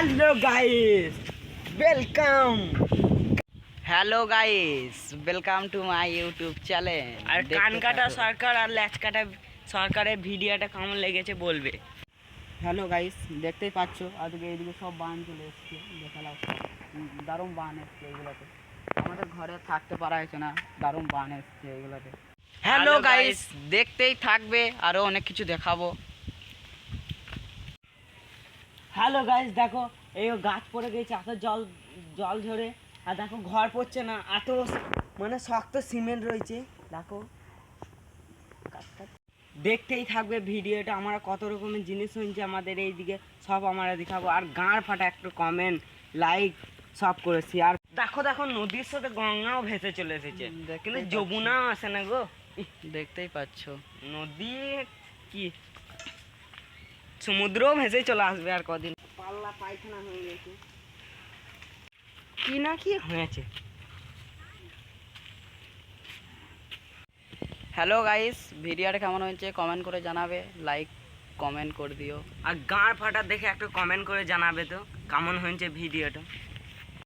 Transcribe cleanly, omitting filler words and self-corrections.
Hello guys welcome to my YouTube channel. আর কান কাটা সরকার আর ল্যাচ কাটা সরকারের ভিডিওটা কেমন লেগেছে বলবে। হ্যালো গাইস, দেখতেই পাচ্ছ আজকে এইদিকে সব বান চলে এসছে। দেখালাম দারুণ বান এসছে এগুলোতে, আমাদের ঘরে থাকতে পারা হয়েছে না, দারুণ বান এসছে এগুলোতে। হ্যালো গাইস, দেখতেই থাকবে, আরও অনেক কিছু দেখাবো। হ্যালো গাইস, দেখো এই গাছ পড়ে গেছে, এত জল জল ঝরে, আর দেখো ঘর পড়ছে না, এত মানে শক্ত সিমেন্ট রয়েছে। দেখো দেখতেই থাকবে ভিডিওটা, আমরা কত রকমের জিনিস হয়েছে আমাদের এইদিকে সব আমরা দেখাবো। আর গাঁড় ফাটা একটু কমেন্ট লাইক সব করেছি। আর দেখো দেখো নদীর সাথে গঙ্গাও ভেসে চলে এসেছে, কিন্তু যমুনাও আসে না গো। দেখতেই পাচ্ছ নদী কি সমুদ্রও ভেসে চলে আসবে আর কদিন। পাল্লা পায়খানা হয়ে গেছে, কি না কি হয়েছে। হ্যালো গাইস, ভিডিওটা কেমন হয়েছে কমেন্ট করে জানাবে, লাইক কমেন্ট করে দিও। আর গাঁড় ফাটা দেখে একটু কমেন্ট করে জানাবে তো কেমন হয়েছে ভিডিওটা।